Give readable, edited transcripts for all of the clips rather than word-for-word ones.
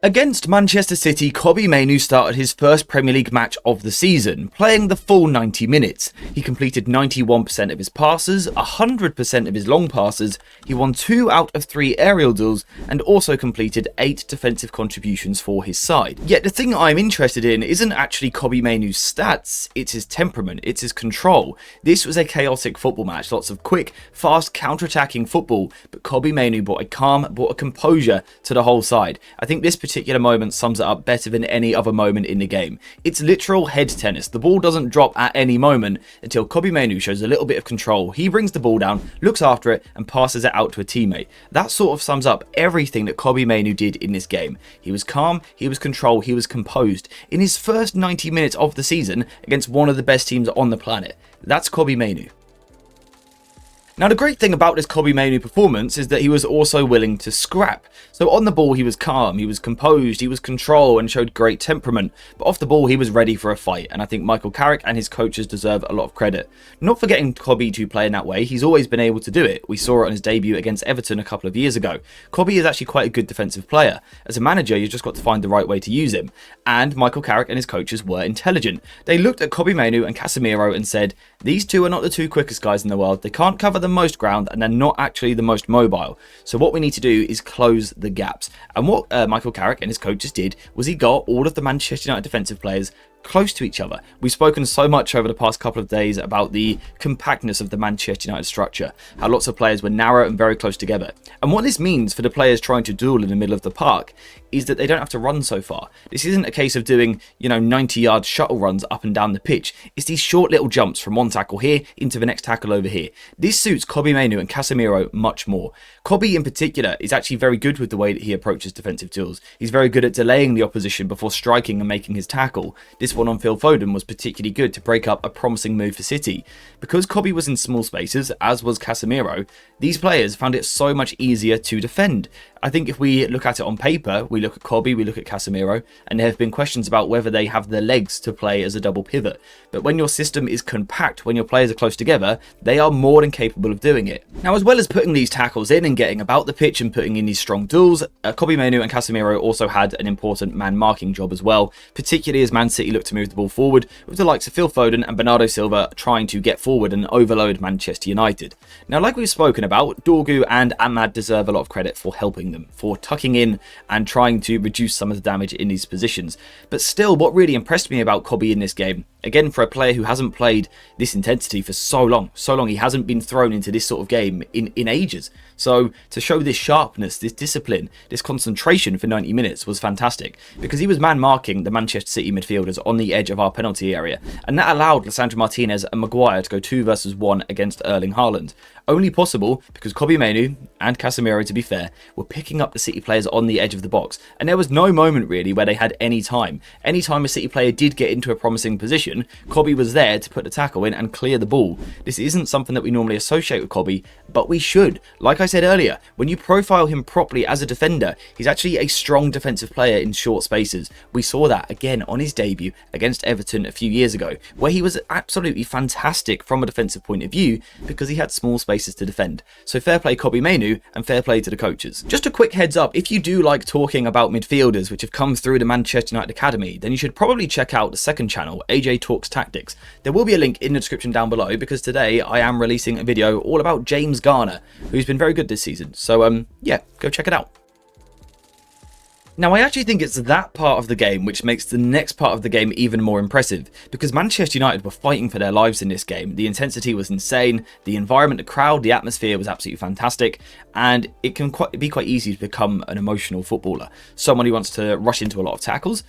Against Manchester City, Kobbie Mainoo started his first Premier League match of the season, playing the full 90 minutes. He completed 91% of his passes, 100% of his long passes, he won 2 out of 3 aerial duels, and also completed 8 defensive contributions for his side. Yet the thing I'm interested in isn't actually Kobbie Mainoo's stats, it's his temperament, it's his control. This was a chaotic football match, lots of quick, fast, counter-attacking football, but Kobbie Mainoo brought a calm, brought a composure to the whole side. I think this particular moment sums it up better than any other moment in the game. It's literal head tennis. The ball doesn't drop at any moment until Kobbie Mainoo shows a little bit of control. He brings the ball down, looks after it, and passes it out to a teammate. That sort of sums up everything that Kobbie Mainoo did in this game. He was calm, he was controlled, he was composed. In his first 90 minutes of the season against one of the best teams on the planet. That's Kobbie Mainoo. Now, the great thing about this Kobbie Mainoo performance is that he was also willing to scrap. So on the ball, he was calm, he was composed, he was controlled and showed great temperament. But off the ball, he was ready for a fight. And I think Michael Carrick and his coaches deserve a lot of credit. Not forgetting Kobbie to play in that way, he's always been able to do it. We saw it on his debut against Everton a couple of years ago. Kobbie is actually quite a good defensive player. As a manager, you've just got to find the right way to use him. And Michael Carrick and his coaches were intelligent. They looked at Kobbie Mainoo and Casemiro and said, these two are not the 2 quickest guys in the world. They can't cover the most ground and they're not actually the most mobile. So what we need to do is close the gaps. And what Michael Carrick and his coaches did was he got all of the Manchester United defensive players close to each other. We've spoken so much over the past couple of days about the compactness of the Manchester United structure, how lots of players were narrow and very close together. And what this means for the players trying to duel in the middle of the park is that they don't have to run so far. This isn't a case of doing, 90-yard shuttle runs up and down the pitch. It's these short little jumps from one tackle here into the next tackle over here. This suits Kobbie Mainoo and Casemiro much more. Kobbie in particular is actually very good with the way that he approaches defensive duels. He's very good at delaying the opposition before striking and making his tackle. This one on Phil Foden was particularly good to break up a promising move for City. Because Kobbie was in small spaces, as was Casemiro, these players found it so much easier to defend. I think if we look at it on paper, we look at Kobbie, we look at Casemiro, and there have been questions about whether they have the legs to play as a double pivot. But when your system is compact, when your players are close together, they are more than capable of doing it. Now, as well as putting these tackles in and getting about the pitch and putting in these strong duels, Kobbie Mainoo and Casemiro also had an important man marking job as well, particularly as Man City looked to move the ball forward, with the likes of Phil Foden and Bernardo Silva trying to get forward and overload Manchester United. Now, like we've spoken about, Dorgu and Ahmad deserve a lot of credit for helping them, for tucking in and trying to reduce some of the damage in these positions. But still, what really impressed me about Kobbie in this game, again for a player who hasn't played this intensity for so long, he hasn't been thrown into this sort of game in ages. So to show this sharpness, this discipline, this concentration for 90 minutes was fantastic, because he was man marking the Manchester City midfielders on the edge of our penalty area, and that allowed Lisandro Martinez and Maguire to go 2 versus 1 against Erling Haaland. Only possible because Kobbie Mainoo and Casemiro, to be fair, were picking up the City players on the edge of the box, and there was no moment really where they had any time. Any time a City player did get into a promising position, Kobbie was there to put the tackle in and clear the ball. This isn't something that we normally associate with Kobbie, but we should. Like I said earlier, when you profile him properly as a defender, he's actually a strong defensive player in short spaces. We saw that again on his debut against Everton a few years ago, where he was absolutely fantastic from a defensive point of view because he had small spaces to defend. So fair play Kobbie Mainoo and fair play to the coaches. Just a quick heads up, if you do like talking about midfielders which have come through the Manchester United Academy, then you should probably check out the second channel, AJ Talks Tactics. There will be a link in the description down below, because today I am releasing a video all about James Garner, who's been very good this season. So yeah, go check it out. Now, I actually think it's that part of the game which makes the next part of the game even more impressive, because Manchester United were fighting for their lives in this game. The intensity was insane, the environment, the crowd, the atmosphere was absolutely fantastic, and it can be quite easy to become an emotional footballer, someone who wants to rush into a lot of tackles.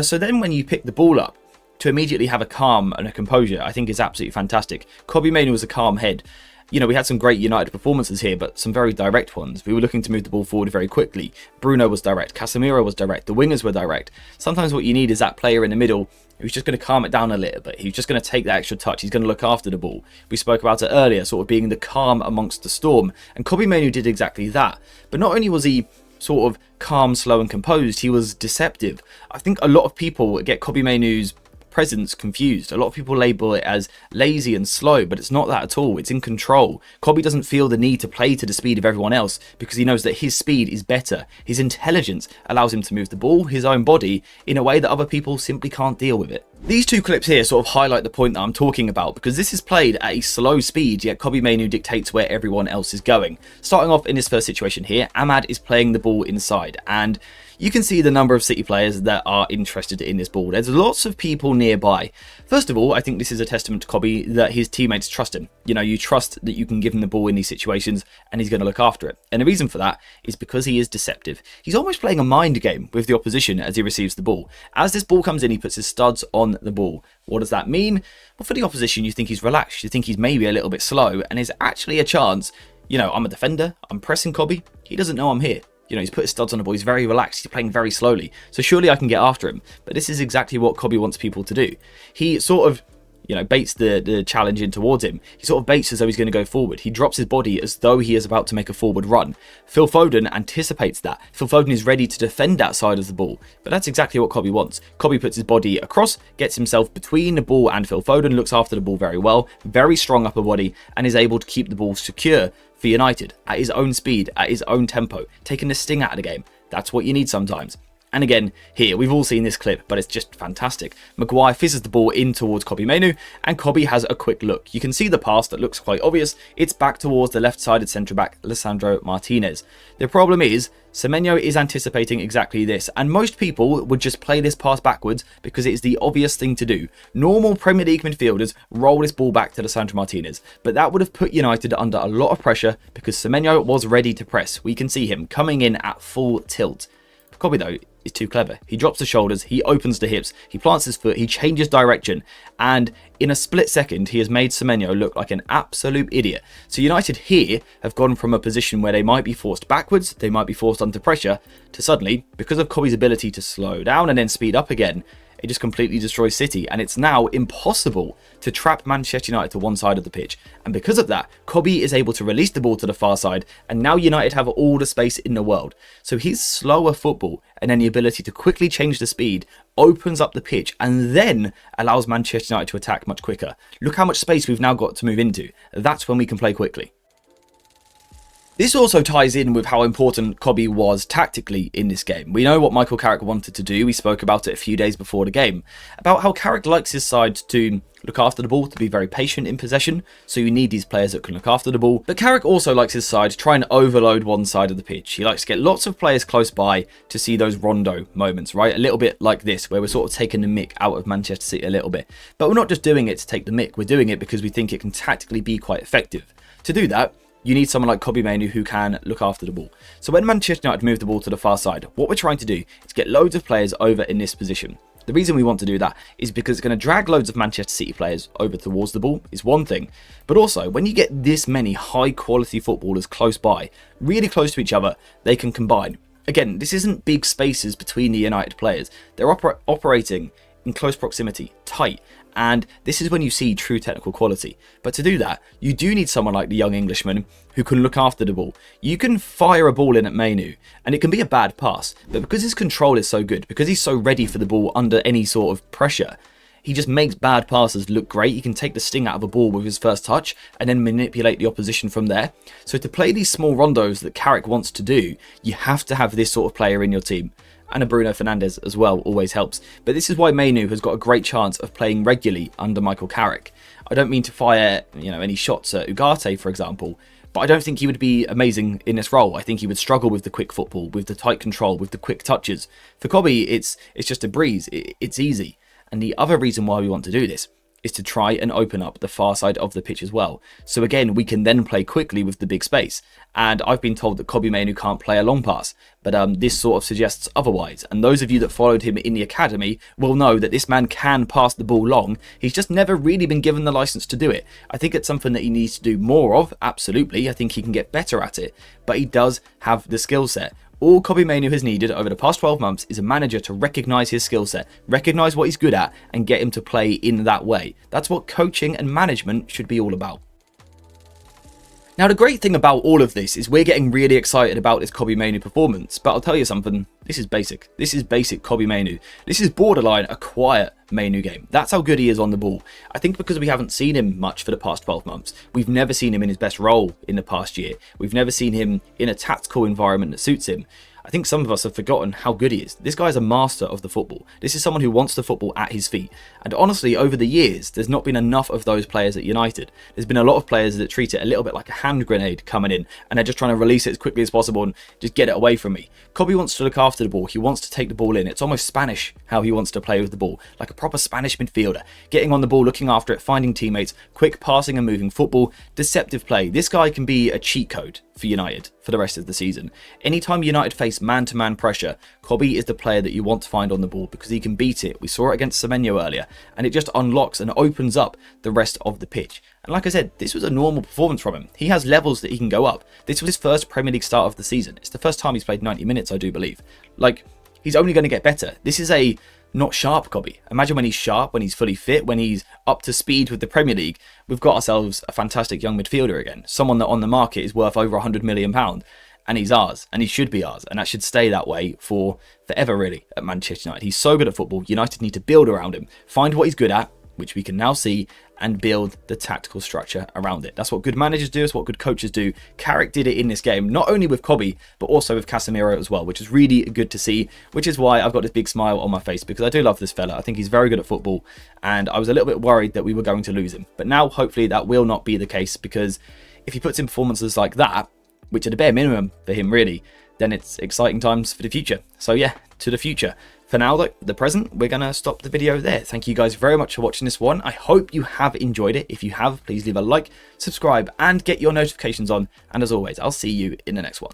So then when you pick the ball up, to immediately have a calm and a composure, I think is absolutely fantastic. Kobbie Mainoo was a calm head. We had some great United performances here, but some very direct ones. We were looking to move the ball forward very quickly. Bruno was direct, Casemiro was direct, the wingers were direct. Sometimes what you need is that player in the middle who's just going to calm it down a little bit. He's just going to take that extra touch. He's going to look after the ball. We spoke about it earlier, sort of being the calm amongst the storm. And Kobbie Mainoo did exactly that. But not only was he sort of calm, slow and composed, he was deceptive. I think a lot of people get Kobbie Mainoo's presence confused. A lot of people label it as lazy and slow, but it's not that at all. It's in control. Kobbie doesn't feel the need to play to the speed of everyone else because he knows that his speed is better. His intelligence allows him to move the ball, his own body, in a way that other people simply can't deal with it. These two clips here sort of highlight the point that I'm talking about, because this is played at a slow speed, yet Kobbie Mainoo dictates where everyone else is going. Starting off in this first situation here, Ahmad is playing the ball inside, and you can see the number of City players that are interested in this ball. There's lots of people nearby. First of all, I think this is a testament to Kobbie that his teammates trust him. You know, you trust that you can give him the ball in these situations and he's going to look after it. And the reason for that is because he is deceptive. He's almost playing a mind game with the opposition as he receives the ball. As this ball comes in, he puts his studs on the ball. What does that mean? Well, for the opposition, you think he's relaxed. You think he's maybe a little bit slow, and there's actually a chance, you know, I'm a defender, I'm pressing Kobbie. He doesn't know I'm here. You know, he's put his studs on the ball, he's very relaxed, he's playing very slowly. So surely I can get after him. But this is exactly what Kobbie wants people to do. He sort of, you know, baits the challenge in towards him. He sort of baits as though he's going to go forward. He drops his body as though he is about to make a forward run. Phil Foden anticipates that. Phil Foden is ready to defend that side of the ball. But that's exactly what Kobbie wants. Kobbie puts his body across, gets himself between the ball and Phil Foden, looks after the ball very well, very strong upper body, and is able to keep the ball secure for United at his own speed, at his own tempo, taking the sting out of the game. That's what you need sometimes. And again, here, we've all seen this clip, but it's just fantastic. Maguire fizzes the ball in towards Kobbie Mainoo, and Kobbie has a quick look. You can see the pass that looks quite obvious. It's back towards the left-sided centre-back, Lisandro Martinez. The problem is, Semenyo is anticipating exactly this, and most people would just play this pass backwards because it is the obvious thing to do. Normal Premier League midfielders roll this ball back to Lisandro Martinez, but that would have put United under a lot of pressure because Semenyo was ready to press. We can see him coming in at full tilt. Kobbie, though, is too clever. He drops the shoulders, he opens the hips, he plants his foot, he changes direction, and in a split second, he has made Semenyo look like an absolute idiot. So United here have gone from a position where they might be forced backwards, they might be forced under pressure, to suddenly, because of Kobbie's ability to slow down and then speed up again, it just completely destroys City, and it's now impossible to trap Manchester United to one side of the pitch. And because of that, Kobbie is able to release the ball to the far side, and now United have all the space in the world. So his slower football and then the ability to quickly change the speed opens up the pitch and then allows Manchester United to attack much quicker. Look how much space we've now got to move into. That's when we can play quickly. This also ties in with how important Kobbie was tactically in this game. We know what Michael Carrick wanted to do. We spoke about it a few days before the game, about how Carrick likes his side to look after the ball, to be very patient in possession, so you need these players that can look after the ball. But Carrick also likes his side to try and overload one side of the pitch. He likes to get lots of players close by to see those Rondo moments, right? A little bit like this, where we're sort of taking the mick out of Manchester City a little bit. But we're not just doing it to take the mick, we're doing it because we think it can tactically be quite effective. To do that, you need someone like Kobbie Mainoo who can look after the ball. So when Manchester United move the ball to the far side, what we're trying to do is get loads of players over in this position. The reason we want to do that is because it's going to drag loads of Manchester City players over towards the ball, is one thing. But also, when you get this many high quality footballers close by, really close to each other, they can combine. Again, this isn't big spaces between the United players. They're operating in close proximity, tight, and this is when you see true technical quality. But to do that, you do need someone like the young Englishman who can look after the ball. You can fire a ball in at Mainoo, and it can be a bad pass, but because his control is so good, because he's so ready for the ball under any sort of pressure, he just makes bad passes look great. He can take the sting out of a ball with his first touch and then manipulate the opposition from there. So to play these small rondos that Carrick wants to do, you have to have this sort of player in your team. And a Bruno Fernandes as well always helps. But this is why Mainoo has got a great chance of playing regularly under Michael Carrick. I don't mean to fire, any shots at Ugarte, for example, but I don't think he would be amazing in this role. I think he would struggle with the quick football, with the tight control, with the quick touches. For Kobbie, it's just a breeze. It's easy. And the other reason why we want to do this is to try and open up the far side of the pitch as well. So again, we can then play quickly with the big space. And I've been told that Kobbie Mainoo can't play a long pass, but this sort of suggests otherwise. And those of you that followed him in the academy will know that this man can pass the ball long. He's just never really been given the license to do it. I think it's something that he needs to do more of, absolutely. I think he can get better at it, but he does have the skill set. All Kobbie Mainoo has needed over the past 12 months is a manager to recognise his skill set, recognise what he's good at, and get him to play in that way. That's what coaching and management should be all about. Now, the great thing about all of this is we're getting really excited about this Kobbie Mainoo performance, but I'll tell you something, this is basic. This is basic Kobbie Mainoo. This is borderline a quiet Mainoo game. That's how good he is on the ball. I think because we haven't seen him much for the past 12 months, we've never seen him in his best role in the past year. We've never seen him in a tactical environment that suits him. I think some of us have forgotten how good he is. This guy is a master of the football. This is someone who wants the football at his feet. And honestly, over the years, there's not been enough of those players at United. There's been a lot of players that treat it a little bit like a hand grenade coming in, and they're just trying to release it as quickly as possible and just get it away from me. Kobbie wants to look after the ball. He wants to take the ball in. It's almost Spanish how he wants to play with the ball, like a proper Spanish midfielder. Getting on the ball, looking after it, finding teammates, quick passing and moving football, deceptive play. This guy can be a cheat code for United for the rest of the season. Anytime United face man-to-man pressure, Kobbie is the player that you want to find on the ball because he can beat it. We saw it against Semenyo earlier, and it just unlocks and opens up the rest of the pitch. And like I said, this was a normal performance from him. He has levels that he can go up. This was his first Premier League start of the season. It's the first time he's played 90 minutes, I do believe. Like, he's only going to get better. This is a not sharp Kobbie. Imagine when he's sharp, when he's fully fit, when he's up to speed with the Premier League. We've got ourselves a fantastic young midfielder again. Someone that on the market is worth over £100 million. And he's ours, and he should be ours, and that should stay that way for forever, really, at Manchester United. He's so good at football. United need to build around him, find what he's good at, which we can now see, and build the tactical structure around it. That's what good managers do, it's what good coaches do. Carrick did it in this game, not only with Kobbie, but also with Casemiro as well, which is really good to see, which is why I've got this big smile on my face, because I do love this fella. I think he's very good at football, and I was a little bit worried that we were going to lose him. But now, hopefully, that will not be the case, because if he puts in performances like that, which are the bare minimum for him really, then it's exciting times for the future. So yeah, to the future. For now though, the present, we're going to stop the video there. Thank you guys very much for watching this one. I hope you have enjoyed it. If you have, please leave a like, subscribe, and get your notifications on. And as always, I'll see you in the next one.